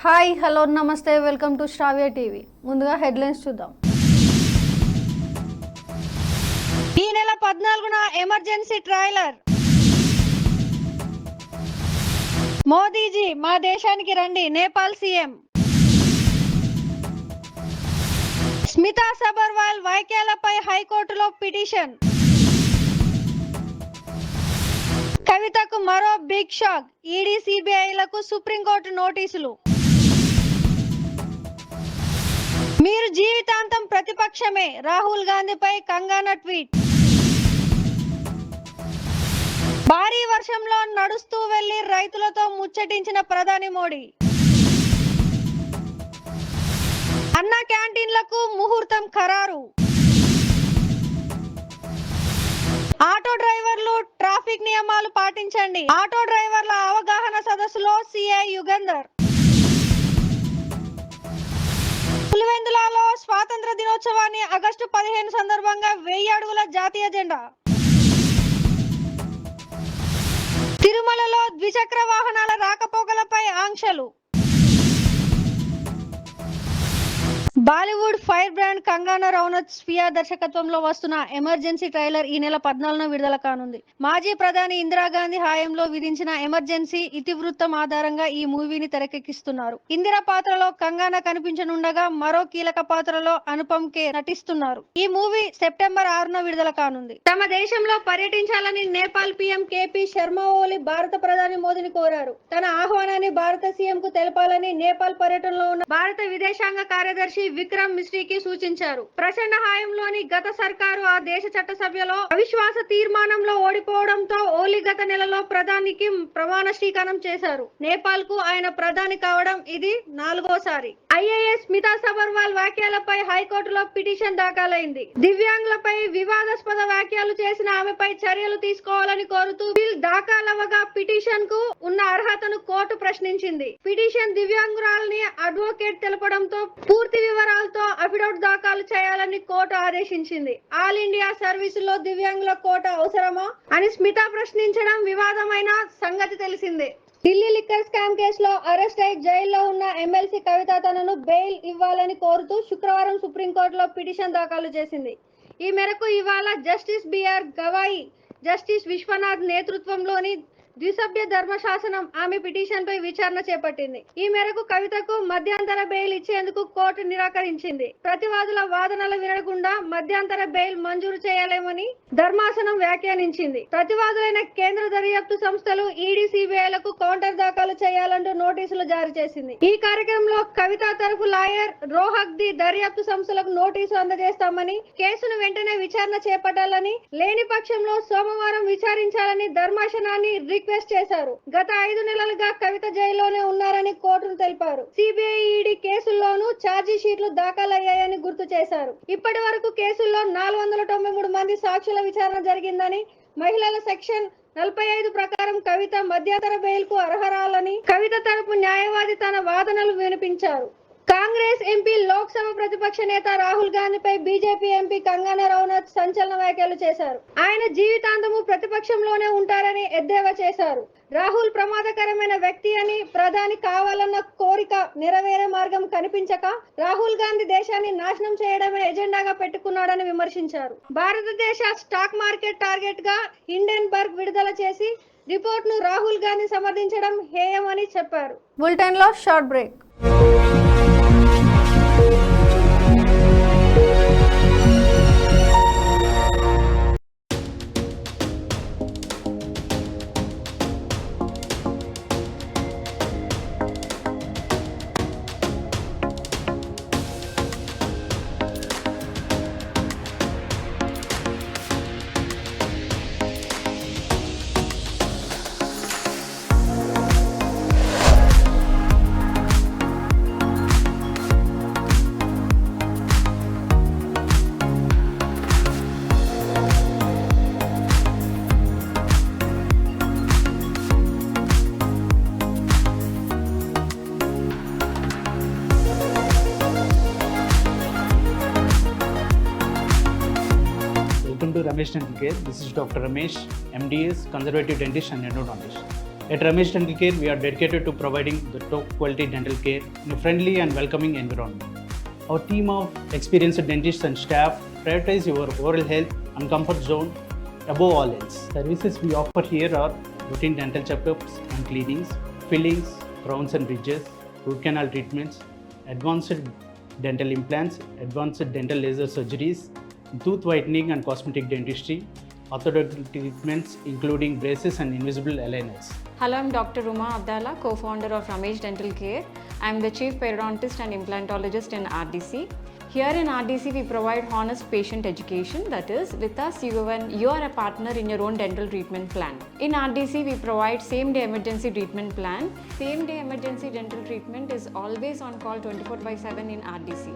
Hi hello నమస్తే welcome to Sravya TV. ముందుగా headlines చూద్దాం. ఈ నెల 14న ఎమర్జెన్సీ ట్రైలర్. మోదీజీ మా దేశానికి రండి, నేపాల్ సీఎం. స్మితా సబర్వాల్ వ్యాఖ్యలపై హైకోర్టులో పిటిషన్. కవితకు మరో బిగ్ షాక్, ఈడీ సిబిఐలకు సుప్రీంకోర్టు నోటీసులు. మీరు జీవితాంతం ప్రతిపక్షమే, రాహుల్ గాంధీపై కంగనా ట్వీట్. భారీ వర్షంలో నడుస్తూ వెళ్లి రైతులతో ముచ్చటించిన ప్రధాని మోడీ. అన్న క్యాంటీన్లకు ముహూర్తం ఖరారు. ఆటో డ్రైవర్లు ట్రాఫిక్ నియమాలు పాటించండి, ఆటో డ్రైవర్ల అవగాహన సదస్సులో సిఐ యుగంధర్. పులివెందులలో స్వాతంత్ర దినోత్సవాన్ని ఆగస్టు 15 సందర్భంగా 1000 అడుగుల జాతీయ జెండా. తిరుమలలో ద్విచక్ర వాహనాల రాకపోకలపై ఆంక్షలు. బాలీవుడ్ ఫైర్ బ్రాండ్ కంగనా రనౌత్ స్వీయ దర్శకత్వంలో వస్తున్న ఎమర్జెన్సీ ట్రైలర్ ఈ నెల 14న విడుదల కానుంది. మాజీ ప్రధాని ఇందిరాగాంధీ హయాంలో విధించిన ఎమర్జెన్సీ ఇతివృత్తం ఆధారంగా ఈ మూవీని తెరకెక్కిస్తున్నారు. ఇందిరా పాత్రలో కంగనా కనిపించనుండగా మరో కీలక పాత్రలో అనుపమ్ కే నటిస్తున్నారు. ఈ మూవీ సెప్టెంబర్ 6న విడుదల కానుంది. తమ దేశంలో పర్యటించాలని నేపాల్ పీఎం కేపీ శర్మ ఓలీ భారత ప్రధాని మోదీని కోరారు. తన ఆహ్వానాన్ని భారత సీఎం కు తెలపాలని నేపాల్ పర్యటనలో ఉన్న భారత విదేశాంగ కార్యదర్శి విక్రమ్ మిశ్రీకి సూచించారు. ప్రచండ హాయంలోని గత సర్కారు ఆ దేశ చట్టసభలో అవిశ్వాస తీర్మానంలో ఓడిపోవడంతో ఓలీ గత నెలలో ప్రధానికి ప్రమాణ స్వీకారం చేశారు. నేపాల్ కు ఆయన ప్రధాని కావడం ఇది 4వసారి. ఐఏఎస్ స్మితా సబర్వాల్ వ్యాఖ్యలపై హైకోర్టులో పిటిషన్ దాఖలైంది. దివ్యాంగులపై వివాదాస్పద వ్యాఖ్యలు చేసిన ఆమెపై చర్యలు తీసుకోవాలని కోరుతూ బిల్ దాఖలవగా పిటిషన్ కు ఉన్న అర్హతను కోర్టు ప్రశ్నించింది. పిటిషన్ దివ్యాంగురాలని అడ్వకేట్ తెలపడంతో పూర్తి వివరాలతో అఫిడవిట్ దాఖలు చేయాలని కోర్టు ఆదేశించింది. ఆల్ ఇండియా సర్వీసులో దివ్యాంగుల కోటా అవసరమా అని స్మిత ప్రశ్నించడం వివాదమైన సంగతి తెలిసిందే. ఢిల్లీ లిక్కర్ స్కామ్ కేసులో అరెస్ట్ అయి జైల్లో ఉన్న ఎమ్మెల్సీ కవిత తనను బెయిల్ ఇవ్వాలని కోరుతూ శుక్రవారం సుప్రీంకోర్టులో పిటిషన్ దాఖలు చేసింది. ఈ మేరకు ఇవాళ justice B R Gavai, justice Vishwanath నేతృత్వంలోని ద్విసభ్య ధర్మశాసనం ఆమె పిటిషన్ పై విచారణ చేపట్టింది. ఈ మేరకు కవితకు మధ్యంతర బెయిల్ ఇచ్చేందుకు కోర్టు నిరాకరించింది. ప్రతివాదుల వాదనలు వినకుండా మధ్యంతర బెయిల్ మంజూరు చేయలేమని ధర్మాసనం వ్యాఖ్యానించింది. ప్రతివాదులైన కేంద్ర దర్యాప్తు సంస్థలు ఈడీ సిబిఐలకు కౌంటర్ దాఖలు చేయాలంటూ నోటీసులు జారీ చేసింది. ఈ కార్యక్రమంలో కవిత తరఫు లాయర్ రోహక్ ది దర్యాప్తు సంస్థలకు నోటీసు అందజేస్తామని, కేసును వెంటనే విచారణ చేపట్టాలని, లేని పక్షంలో సోమవారం విచారించాలని ధర్మాసనాన్ని రిక్వెస్ట్ చేశారు. గత 5 నెలలుగా కవిత జైల్లోనే ఉన్నారని కోర్టును తెలిపారు. సిబిఐ ఈడీ కేసుల్లోనూ ఛార్జీ షీట్లు దాఖలయ్యాయని గుర్తు చేశారు. ఇప్పటి వరకు కేసుల్లో 493 మంది సాక్షుల విచారణ జరిగిందని, మహిళల సెక్షన్ 45 ప్రకారం కవిత మధ్యంతర బెయిల్ కు అర్హరాలని కవిత తరపు న్యాయవాది తన వాదనలు వినిపించారు. కాంగ్రెస్ ఎంపీ, లోక్సభ ప్రతిపక్ష నేత రాహుల్ గాంధీపై బీజేపీ ఎంపీ కంగనా రనౌత్ సంచలన వ్యాఖ్యలు చేశారు. ఆయన జీవితాంతము ప్రతిపక్షంలోనే ఉంటారని ఎద్దేవా చేశారు. రాహుల్ ప్రమాదకరమైన వ్యక్తి అని, ప్రధాని కావాలన్న కోరిక నెరవేరే మార్గం కనిపించక రాహుల్ గాంధీ దేశాన్ని నాశనం చేయడమే ఎజెండాగా పెట్టుకున్నాడని విమర్శించారు. భారతదేశ స్టాక్ మార్కెట్ టార్గెట్ గా హిండెన్బర్గ్ విడుదల చేసి రిపోర్ట్ ను రాహుల్ గాంధీ సమర్థించడం హేయమని చెప్పారు. బులెటిన్ లో short break. Welcome to Ramesh Dental Care. This is Dr. Ramesh, MDS, Conservative Dentist and Endodontist. At Ramesh Dental Care, we are dedicated to providing the top quality dental care in a friendly and welcoming environment. Our team of experienced dentists and staff prioritize your oral health and comfort zone above all else. Services we offer here are routine dental checkups and cleanings, fillings, crowns and bridges, root canal treatments, advanced dental implants, advanced dental laser surgeries, tooth whitening and cosmetic dentistry, orthodontic treatments including braces and invisible aligners. Hello, I'm Dr. Uma Abdallah, co-founder of Ramesh Dental Care. I'm the chief periodontist and implantologist in RDC. Here in RDC, we provide honest patient education. That is, with us, you are a partner in your own dental treatment plan. In RDC, we provide same-day emergency treatment plan. Same-day emergency dental treatment is always on call 24/7 in RDC.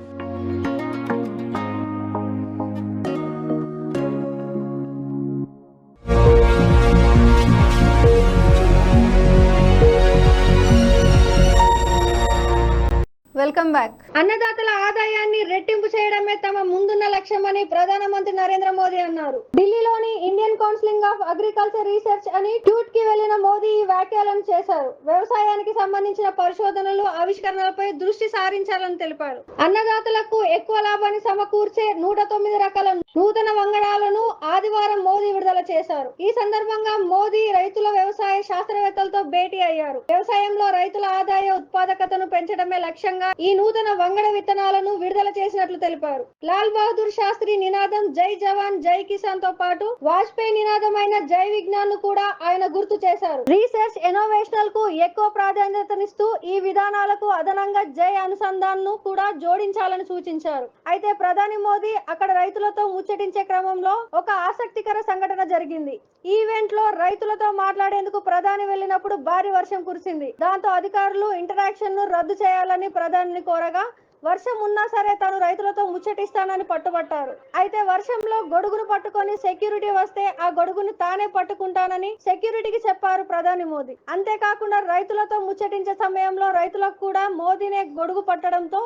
Welcome back. అన్నదాతల ఆదాయాన్ని రెట్టింపు చేయడమే తమ ముందున్న లక్ష్యమని ప్రధానమంత్రి నరేంద్ర మోదీ అన్నారు. ఢిల్లీలోని Indian counselling of agriculture research అని ట్యూట్ కి వెళ్లిన మోదీ ఈ వ్యాఖ్యలను చేశారు. వ్యవసాయానికి సంబంధించిన పరిశోధనలు, ఆవిష్కరణలపై దృష్టి సారించాలని తెలిపారు. అన్నదాతలకు ఎక్కువ లాభాన్ని సమకూర్చే 109 రకాల నూతన వంగడాలను ఆదివారం మోదీ విడుదల చేశారు. ఈ సందర్భంగా మోదీ రైతుల, వ్యవసాయ శాస్త్రవేత్తలతో భేటీ అయ్యారు. వ్యవసాయంలో రైతుల ఆదాయ ఉత్పాదకతను పెంచడమే లక్ష్యంగా ఈ నూతన వంగడ విత్తనాలను విడుదల చేసినట్లు తెలిపారు. లాల్ బహదూర్ శాస్త్రి నినాదం జై జవాన్ జై కిసాన్ తో పాటు వాజ్పేయి నినాదమైన జై విజ్ఞాన్ ను కూడా ఆయన గుర్తు చేశారు. రీసెర్చ్ ఇన్నోవేషనల్ కు ఎక్కువ ప్రాధాన్యతనిస్తూ ఈ విధానాలకు అదనంగా జై అనుసంధాన్ ను కూడా జోడించాలని సూచించారు. అయితే ప్రధాని మోదీ అక్కడ రైతులతో ముచ్చటించే క్రమంలో ఒక ఆసక్తికర సంఘటన జరిగింది. ఈవెంట్ లో రైతులతో మాట్లాడేందుకు ప్రధాని వెళ్లినప్పుడు భారీ వర్షం కురిసింది. దాంతో అధికారులు ఇంటరాక్షన్ ను రద్దు చేయాలని ప్రధానిని కోరగా వర్షం ఉన్నా సరే తాను రైతులతో ముచ్చటిస్తానని పట్టుబట్టారు. అయితే వర్షంలో గొడుగును పట్టుకొని సెక్యూరిటీ వస్తే ఆ గొడుగును తానే పట్టుకుంటానని సెక్యూరిటీకి చెప్పారు ప్రధాని మోదీ. అంతేకాకుండా రైతులతో ముచ్చటించే సమయంలో రైతులకు కూడా మోదీనే గొడుగు పట్టడంతో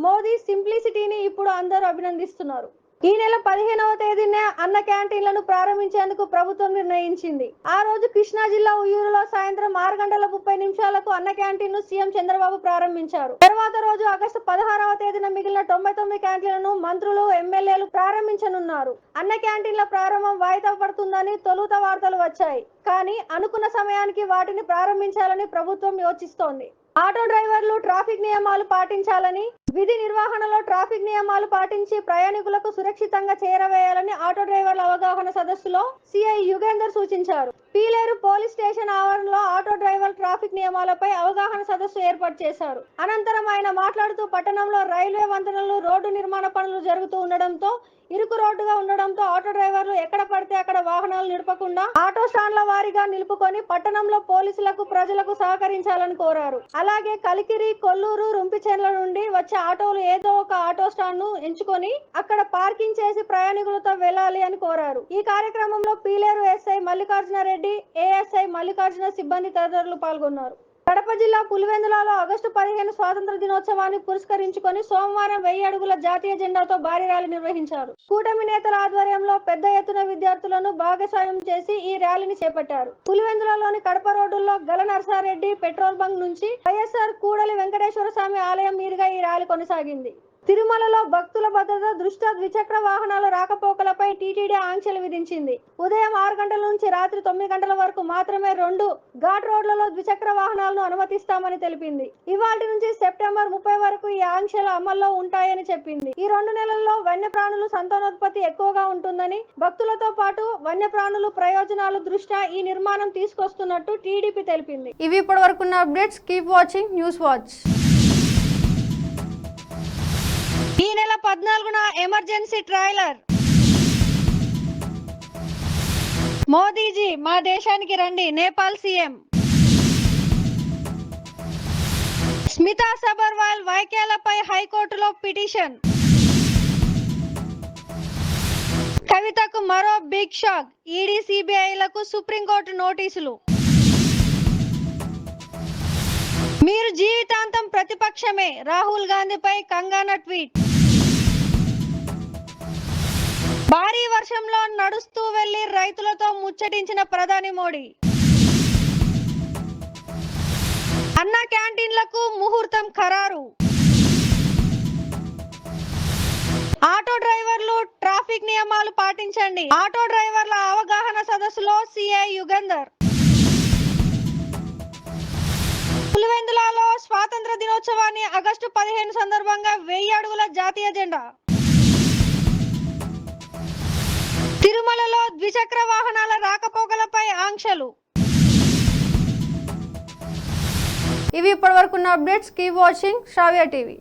మోదీ సింప్లిసిటీని ఇప్పుడు అందరూ అభినందిస్తున్నారు. ఈ నెల 15వ తేదీనే అన్న క్యాంటీన్లను ప్రారంభించేందుకు ప్రభుత్వం నిర్ణయించింది. ఆ రోజు కృష్ణా జిల్లా ఉయ్యూరులో సాయంత్రం 6:30 అన్న క్యాంటీన్ ను సీఎం చంద్రబాబు ప్రారంభించారు. తర్వాత రోజు ఆగస్టు 16వ తేదీన మిగిలిన 99 క్యాంటీన్లను మంత్రులు, ఎమ్మెల్యేలు ప్రారంభించనున్నారు. అన్న క్యాంటీన్ల ప్రారంభం వాయిదా పడుతుందని తొలుత వార్తలు వచ్చాయి. కానీ అనుకున్న సమయానికి వాటిని ప్రారంభించాలని ప్రభుత్వం యోచిస్తోంది. ఆటో డ్రైవర్లు ట్రాఫిక్ నియమాలు పాటించాలని, విధి నిర్వహణలో ట్రాఫిక్ నియమాలు పాటించి ప్రయాణికులకు సురక్షితంగా చేరవేయాలని ఆటో డ్రైవర్ల అవగాహన సదస్సులో సిఐ యుగేందర్ సూచించారు. పీలేరు పోలీస్ స్టేషన్ ఆవరణలో ఆటో డ్రైవర్ ట్రాఫిక్ నియమాలపై అవగాహన సదస్సు ఏర్పాటు చేశారు. అనంతరం ఆయన మాట్లాడుతూ పట్టణంలో రైల్వే వంతెనలు, రోడ్డు నిర్మాణ పనులు జరుగుతూ ఉండడంతో, ఇరుకు రోడ్డుగా ఉండడంతో ఆటో డ్రైవర్లు ఎక్కడ పడితే అక్కడ వాహనాలు నిలపకుండా ఆటో స్టాండ్ల వారీగా నిలుపుకొని పట్టణంలో పోలీసులకు, ప్రజలకు సహకరించాలని కోరారు. అలాగే కలికిరి, కొల్లూరు, రుంపిచెర్ల నుండి వచ్చే ఆటోలు ఏదో ఒక ఆటో స్టాండ్ ను ఎంచుకొని అక్కడ పార్కింగ్ చేసి ప్రయాణికులతో వెళ్లాలి అని కోరారు. ఈ కార్యక్రమంలో పీలేరు ఎస్ఐ మల్లికార్జున రెడ్డి, ఏఎస్ఐ మల్లికార్జున సిబ్బంది తదితరులు పాల్గొన్నారు. కడప జిల్లా పులివెందులలో ఆగస్టు 15 స్వాతంత్ర దినోత్సవాన్ని పురస్కరించుకొని సోమవారం 1000 అడుగుల జాతీయ జెండాతో భారీ ర్యాలీ నిర్వహించారు. కూటమి నేతల ఆధ్వర్యంలో పెద్ద ఎత్తున విద్యార్థులను భాగస్వామ్యం చేసి ఈ ర్యాలీని చేపట్టారు. పులివెందులలోని కడప రోడ్డుల్లో గల నర్సారెడ్డి పెట్రోల్ బంక్ నుంచి వైఎస్ఆర్ కూడలి వెంకటేశ్వర స్వామి ఆలయం మీదుగా ఈ ర్యాలీ కొనసాగింది. తిరుమలలో భక్తుల భద్రత దృష్ట్యా ద్విచక్ర వాహనాల రాకపోకలపై టీటీడీ ఆంక్షలు విధించింది. ఉదయం 6 గంటల నుంచి రాత్రి 9 గంటల వరకు మాత్రమే 2 ఘాట్ రోడ్లలో ద్విచక్ర వాహనాలను అనుమతిస్తామని తెలిపింది. ఇవాల్టి నుంచి సెప్టెంబర్ 30 వరకు ఈ ఆంక్షలు అమల్లో ఉంటాయని చెప్పింది. ఈ 2 నెలల్లో వన్యప్రాణుల సంతానోత్పత్తి ఎక్కువగా ఉంటుందని, భక్తులతో పాటు వన్యప్రాణుల ప్రయోజనాల దృష్ట్యా ఈ నిర్మాణం తీసుకొస్తున్నట్టు టీడీపీ తెలిపింది. ఇవి ఇప్పటి వరకున్న updates. Keep watching news watch. ఈ నెల 14న ఎమర్జెన్సీ ట్రైలర్. మోదీజీ మా దేశానికి రండి, నేపాల్ సీఎం. స్మితా సబర్వాల్ వ్యాఖ్యలపై హైకోర్టులో పిటిషన్. కవితకు మరో బిగ్ షాక్, ఈడీ, సిబిఐలకు సుప్రీంకోర్టు నోటీసులు. మీరు జీవితాంతం ప్రతిపక్షమే, రాహుల్ గాంధీపై కంగనా ట్వీట్. భారీ వర్షంలో నడుస్తూ వెళ్లి రైతులతో ముచ్చటించిన ప్రధాని మోడీ. అన్న క్యాంటీన్లకు ముహూర్తం ఖరారు. ఆటో డ్రైవర్లు ట్రాఫిక్ నియమాలు పాటించండి. ఆటో డ్రైవర్ల అవగాహన సదస్సులో సిఐ యుగంధర్. పులివెందులలో స్వాతంత్ర దినోత్సవాన్ని ఆగస్టు 15 సందర్భంగా 1000 అడుగుల జాతీయ జెండా. తిరుమలలో ద్విచక్ర వాహనాల రాకపోకలపై ఆంక్షలు. ఇవి ఇప్పటివరకున్న అప్డేట్స్. కీప్ వాచింగ్ శ్రావ్య టీవీ.